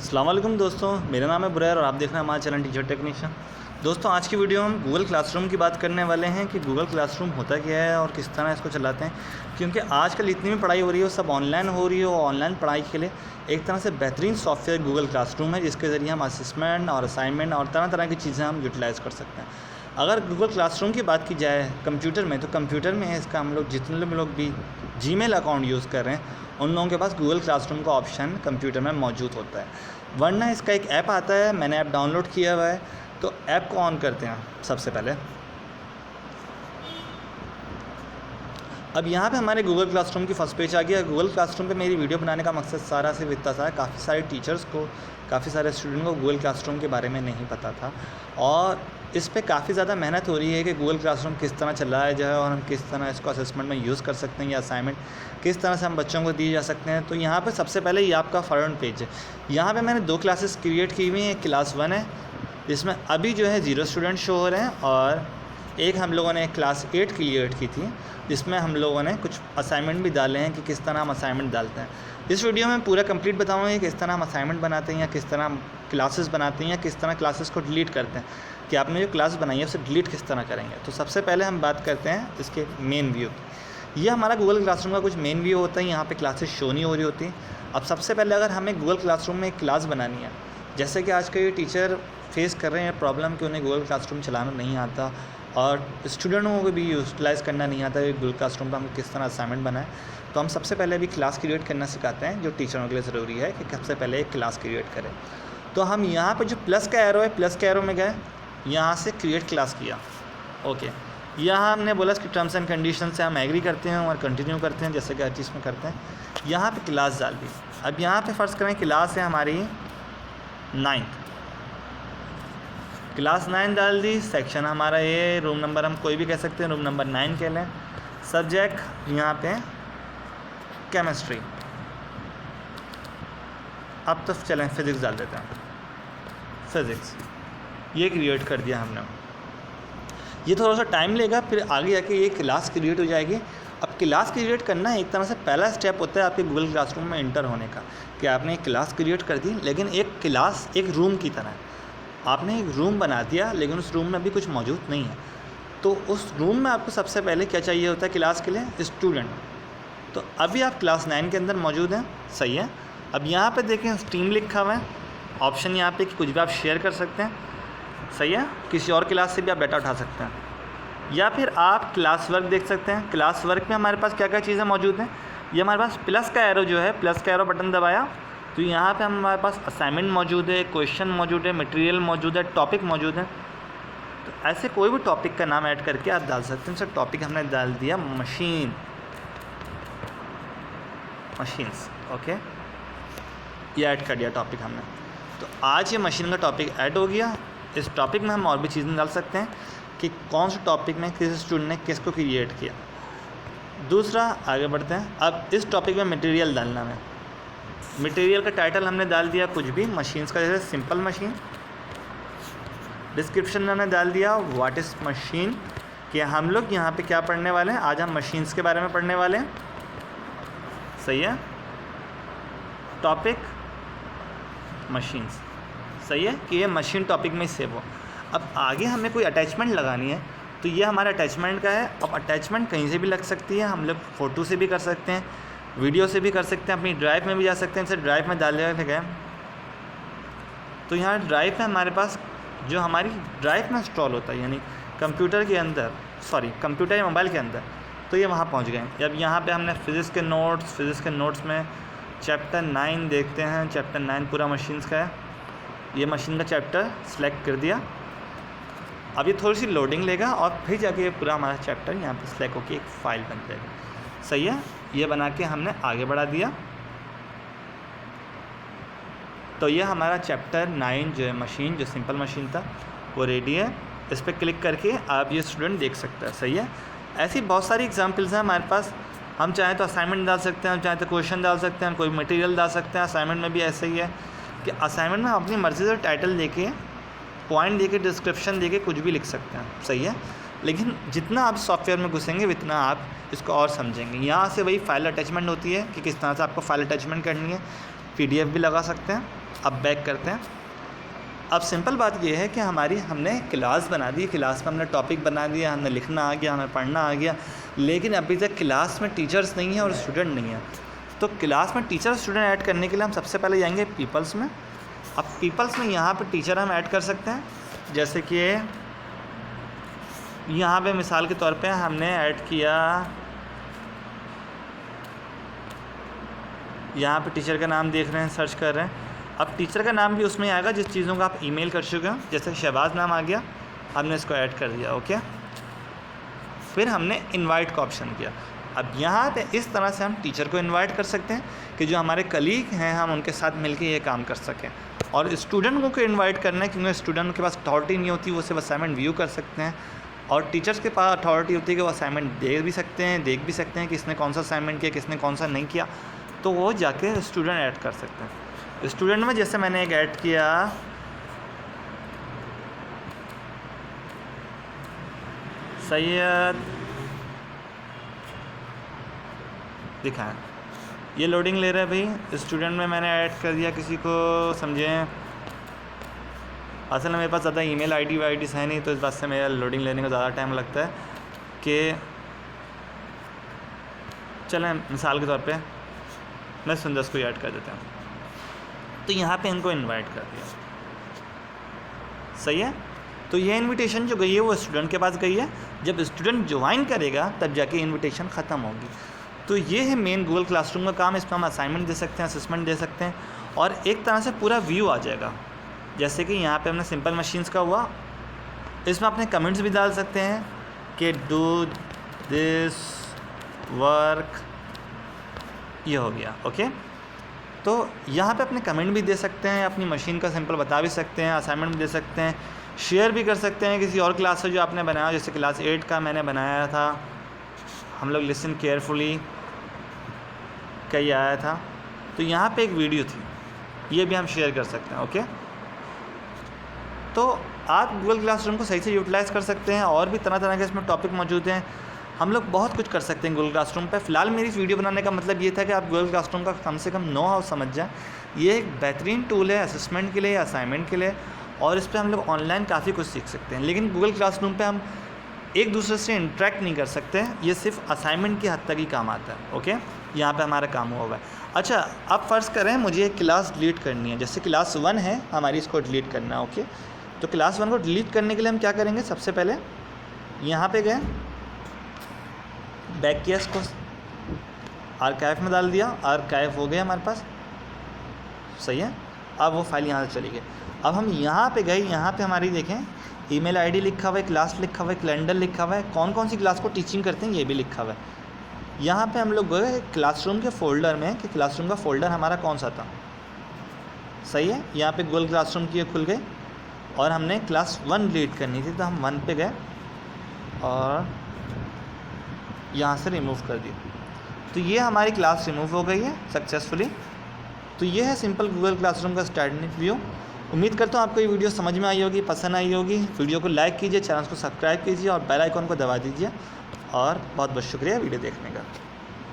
अस्सलाम वालेकुम दोस्तों, मेरा नाम है बुरैर और आप देख रहे हैं हमारा चैनल टीचर टेक्नीशियन। दोस्तों, आज की वीडियो हम गूगल क्लासरूम की बात करने वाले हैं कि गूगल क्लासरूम होता क्या है और किस तरह इसको चलाते हैं। क्योंकि आजकल इतनी भी पढ़ाई हो रही है वो सब ऑनलाइन हो रही है और ऑनलाइन पढ़ाई के लिए एक तरह से बेहतरीन सॉफ्टवेयर गूगल क्लासरूम है, जिसके ज़रिए हम असेसमेंट और असाइनमेंट और तरह तरह की चीज़ें हम यूटिलाइज़ कर सकते हैं। अगर गूगल क्लासरूम की बात की जाए कंप्यूटर में, तो कंप्यूटर में इसका हम लोग जितने लोग भी जीमेल अकाउंट यूज़ कर रहे हैं उन लोगों के पास गूगल क्लासरूम का ऑप्शन कंप्यूटर में मौजूद होता है। वरना इसका एक ऐप आता है, मैंने ऐप डाउनलोड किया हुआ है। तो ऐप को ऑन करते हैं सबसे पहले। अब यहाँ पे हमारे गूगल क्लासरूम की फर्स्ट पेज आ गया। गूगल क्लासरूम पे मेरी वीडियो बनाने का मकसद सारा सिर्फ इतना सा है, काफ़ी सारे टीचर्स को, काफ़ी सारे स्टूडेंट को गूगल क्लासरूम के बारे में नहीं पता था और इस पे काफ़ी ज़्यादा मेहनत हो रही है कि गूगल क्लासरूम किस तरह चलाया जाए और हम किस तरह इसको असेसमेंट में यूज़ कर सकते हैं या असाइनमेंट किस तरह से हम बच्चों को दिए जा सकते हैं। तो यहाँ पे सबसे पहले ये आपका फ्रंट पेज है। यहाँ पे मैंने 2 क्लासेस क्रिएट की हुई हैं। एक क्लास 1 है जिसमें अभी जो है 0 स्टूडेंट शो हो रहे हैं और एक हम लोगों ने क्लास 8 क्रिएट की थी जिसमें हम लोगों ने कुछ असाइनमेंट भी डाले हैं कि किस तरह हम असाइनमेंट डालते हैं। इस वीडियो में पूरा कंप्लीट बताऊँगा कि किस तरह हम असाइनमेंट बनाते हैं या किस तरह हम क्लासेस बनाते हैं या किस तरह क्लासेस को डिलीट करते हैं, कि आपने जो क्लास बनाई है उसे डिलीट किस तरह करेंगे। तो सबसे पहले हम बात करते हैं इसके मेन व्यू की। ये हमारा गूगल क्लासरूम का कुछ मेन व्यू होता है। यहाँ पे क्लासेस शो नहीं हो रही होती। अब सबसे पहले अगर हमें गूगल क्लासरूम में एक क्लास बनानी है, जैसे कि आज के ये टीचर फेस कर रहे हैं प्रॉब्लम कि उन्हें गूगल क्लासरूम चलाना नहीं आता और स्टूडेंटों को भी यूटिलाइज़ करना नहीं आता है गूगल क्लासरूम पर हम किस तरह असाइनमेंट बनाएं। तो हम सबसे पहले भी क्लास क्रिएट करना सिखाते हैं, जो टीचरों के लिए ज़रूरी है कि सबसे पहले एक क्लास क्रिएट करें। तो हम यहाँ पर जो प्लस का एरो है, प्लस के एरो में गए, यहाँ से क्रिएट क्लास किया। ओके, यहाँ हमने बोला इसकी टर्म्स एंड कंडीशन से हम एग्री करते हैं और कंटिन्यू करते हैं, जैसे कि हर चीज़ में करते हैं। यहाँ पे क्लास डाल दी। अब यहाँ पे फ़र्ज़ करें क्लास है हमारी 9th, क्लास 9 डाल दी। सेक्शन हमारा ये, रूम नंबर हम कोई भी कह सकते हैं, रूम नंबर 9 कह लें। सब्जेक्ट यहाँ पे केमिस्ट्री। अब तो चलें फिज़िक्स डाल देते हैं, फिज़िक्स। ये क्रिएट कर दिया हमने। ये थोड़ा सा टाइम लेगा, फिर आगे जाके ये क्लास क्रिएट हो जाएगी। अब क्लास क्रिएट करना एक तरह से पहला स्टेप होता है आपके गूगल क्लासरूम में एंटर होने का, कि आपने एक क्लास क्रिएट कर दी, लेकिन एक क्लास एक रूम की तरह है। आपने एक रूम बना दिया लेकिन उस रूम में अभी कुछ मौजूद नहीं है। तो उस रूम में आपको सबसे पहले क्या चाहिए होता है क्लास के लिए? स्टूडेंट। तो अभी आप क्लास 9 के अंदर मौजूद हैं, सही है। अब यहाँ पे देखें स्ट्रीम लिखा हुआ है, ऑप्शन यहाँ पे कि कुछ भी आप शेयर कर सकते हैं, सही है। किसी और क्लास से भी आप डाटा उठा सकते हैं, या फिर आप क्लास वर्क देख सकते हैं। क्लास वर्क में हमारे पास क्या क्या चीज़ें मौजूद हैं। ये हमारे पास प्लस का एरो जो है, प्लस का एरो बटन दबाया तो यहाँ पे हमारे पास असाइनमेंट मौजूद है, क्वेश्चन मौजूद है, मटेरियल मौजूद है, टॉपिक मौजूद है। तो ऐसे कोई भी टॉपिक का नाम ऐड करके आप डाल सकते हैं। सर टॉपिक हमने डाल दिया मशीन्स। ओके, ये ऐड कर दिया टॉपिक हमने। तो आज ये मशीन का टॉपिक ऐड हो गया। इस टॉपिक में हम और भी चीज़ें डाल सकते हैं कि कौन से टॉपिक में किस स्टूडेंट ने किसको क्रिएट किया। दूसरा, आगे बढ़ते हैं। अब इस टॉपिक में मटेरियल डालना है। मटेरियल का टाइटल हमने डाल दिया कुछ भी, मशीन्स का, जैसे सिंपल मशीन। डिस्क्रिप्शन में हमने डाल दिया व्हाट इज़ मशीन, कि हम लोग यहाँ पे क्या पढ़ने वाले हैं। आज हम मशीन्स के बारे में पढ़ने वाले हैं, सही है। टॉपिक मशीन्स, सही है, कि ये मशीन टॉपिक में सेव हो। अब आगे हमें कोई अटैचमेंट लगानी है तो ये हमारा अटैचमेंट का है। अब अटैचमेंट कहीं से भी लग सकती है, हम लोग फ़ोटो से भी कर सकते हैं, वीडियो से भी कर सकते हैं, अपनी ड्राइव में भी जा सकते हैं। जैसे ड्राइव में डाल दिया गया तो यहाँ ड्राइव में हमारे पास जो हमारी ड्राइव में इंस्टॉल होता है, यानी कंप्यूटर के अंदर, कंप्यूटर या मोबाइल के अंदर, तो ये वहाँ पहुँच गए। अब यहाँ पे हमने फिज़िक्स के नोट्स में चैप्टर 9 देखते हैं। चैप्टर 9 पूरा मशीन्स का है। ये मशीन का चैप्टर सेलेक्ट कर दिया। अब ये थोड़ी सी लोडिंग लेगा और फिर जाके ये पूरा हमारा चैप्टर यहाँ पे सेलेक्ट होकर एक फ़ाइल बन जाएगी, सही है। ये बना के हमने आगे बढ़ा दिया। तो ये हमारा चैप्टर 9 जो है मशीन, जो सिंपल मशीन था, वो रेडी है। इस पर क्लिक करके आप ये स्टूडेंट देख सकते हैं, सही है। ऐसी बहुत सारी एग्जांपल्स हैं हमारे पास। हम चाहें तो असाइनमेंट डाल सकते हैं, हम चाहें तो क्वेश्चन डाल सकते हैं, कोई मटेरियल डाल सकते हैं। असाइनमेंट में भी ऐसा ही है कि असाइनमेंट में हम अपनी मर्ज़ी से टाइटल देके, पॉइंट देके, डिस्क्रिप्शन देके कुछ भी लिख सकते हैं, सही है। लेकिन जितना आप सॉफ्टवेयर में घुसेंगे उतना आप इसको और समझेंगे। यहाँ से वही फाइल अटैचमेंट होती है कि किस तरह से आपको फाइल अटैचमेंट करनी है। PDF भी लगा सकते हैं, अब बैक करते हैं। अब सिंपल बात ये है कि हमने क्लास बना दी, क्लास में हमने टॉपिक बना दिया, हमने लिखना आ गया, हमें पढ़ना आ गया, लेकिन अभी तक क्लास में टीचर्स नहीं है और स्टूडेंट नहीं है। तो क्लास में टीचर स्टूडेंट ऐड करने के लिए हम सबसे पहले जाएंगे पीपल्स में। अब पीपल्स में यहाँ पे टीचर हम ऐड कर सकते हैं, जैसे कि यहाँ पे मिसाल के तौर पे हमने ऐड किया, यहाँ पे टीचर का नाम देख रहे हैं, सर्च कर रहे हैं। अब टीचर का नाम भी उसमें आएगा जिस चीज़ों का आप ईमेल कर चुके हो, जैसे शहबाज नाम आ गया, हमने इसको ऐड कर दिया। ओके, फिर हमने इनवाइट का ऑप्शन किया। अब यहाँ पे इस तरह से हम टीचर को इनवाइट कर सकते हैं कि जो हमारे कलीग हैं हम उनके साथ मिलकर ये काम कर सकें। और स्टूडेंट को इनवाइट करना है क्योंकि स्टूडेंट के पास अथॉरिटी नहीं होती, वो सिर्फ असाइनमेंट व्यू कर सकते हैं, और टीचर्स के पास अथॉरिटी होती है कि वो असाइनमेंट देख भी सकते हैं किसने कौन सा असाइनमेंट किया, किसने कौन सा नहीं किया, तो वो जाके स्टूडेंट ऐड कर सकते हैं। स्टूडेंट में जैसे मैंने एक ऐड किया सैयद, दिखाएं, ये लोडिंग ले रहा है भाई। स्टूडेंट में मैंने ऐड कर दिया किसी को, समझें। असल में मेरे पास ज़्यादा ईमेल आईडी वाईडीज़ है नहीं, तो इस बात से मेरा लोडिंग लेने को ज़्यादा टाइम लगता है। कि चलें मिसाल के तौर पे मैं सुंदर को ऐड कर देता हूँ, तो यहाँ पे इनको इनवाइट कर दिया, सही है। तो ये इनविटेशन जो गई है वो स्टूडेंट के पास गई है, जब स्टूडेंट ज्वाइन करेगा तब जाके इनविटेशन ख़त्म होगी। तो ये है मेन गूगल क्लासरूम का काम। इसमें हम असाइनमेंट दे सकते हैं, असेसमेंट दे सकते हैं, और एक तरह से पूरा व्यू आ जाएगा। जैसे कि यहाँ पे हमने सिंपल मशीन्स का हुआ, इसमें अपने कमेंट्स भी डाल सकते हैं कि डू दिस वर्क, ये हो गया। ओके, तो यहाँ पे अपने कमेंट भी दे सकते हैं, अपनी मशीन का सिंपल बता भी सकते हैं, असाइनमेंट भी दे सकते हैं, शेयर भी कर सकते हैं किसी और क्लास से जो आपने बनाया। जैसे क्लास 8 का मैंने बनाया था, हम लोग लिसन केयरफुली का ही आया था, तो यहाँ पे एक वीडियो थी, ये भी हम शेयर कर सकते हैं। ओके, तो आप गूगल क्लासरूम को सही से यूटिलाइज़ कर सकते हैं, और भी तरह तरह के इसमें टॉपिक मौजूद हैं, हम लोग बहुत कुछ कर सकते हैं गूगल क्लासरूम पे। फ़िलहाल मेरी इस वीडियो बनाने का मतलब ये था कि आप गूगल क्लासरूम का कम से कम नो हाउ समझ जाएं। ये एक बेहतरीन टूल है असेसमेंट के लिए, असाइनमेंट के लिए, और इस पर हम लोग ऑनलाइन काफ़ी कुछ सीख सकते हैं। लेकिन गूगल क्लासरूम पे हम एक दूसरे से इंटरेक्ट नहीं कर सकते, ये सिर्फ असाइनमेंट की हद तक ही काम आता है। ओके, यहाँ पे हमारा काम हुआ है। अच्छा, अब फ़र्ज़ करें मुझे एक क्लास डिलीट करनी है, जैसे क्लास 1 है हमारी, इसको डिलीट करना है। ओके, तो क्लास 1 को डिलीट करने के लिए हम क्या करेंगे, सबसे पहले यहाँ पे गए, बैक किया, इसको आर्काइव में डाल दिया, आर्काइव हो गया हमारे पास, सही है। अब वो फाइल यहाँ से चली गई। अब हम यहाँ पे गए, यहाँ पे हमारी देखें ईमेल आईडी लिखा हुआ है, क्लास लिखा हुआ है, कैलेंडर लिखा हुआ है, कौन कौन सी क्लास को टीचिंग करते हैं ये भी लिखा हुआ है। यहाँ पे हम लोग गए क्लासरूम के फ़ोल्डर में कि क्लासरूम का फ़ोल्डर हमारा कौन सा था, सही है। यहाँ पे गूगल क्लासरूम की खुल गई और हमने क्लास 1 डिलीट करनी थी, तो हम 1 पे गए और यहाँ से रिमूव कर दी, तो ये हमारी क्लास रिमूव हो गई है सक्सेसफुली। तो ये है सिंपल गूगल क्लासरूम का स्टैंडर्ड व्यू। उम्मीद करता हूँ आपको ये वीडियो समझ में आई होगी, पसंद आई होगी। वीडियो को लाइक कीजिए, चैनल को सब्सक्राइब कीजिए और बेल आइकॉन को दबा दीजिए। और बहुत बहुत शुक्रिया वीडियो देखने का।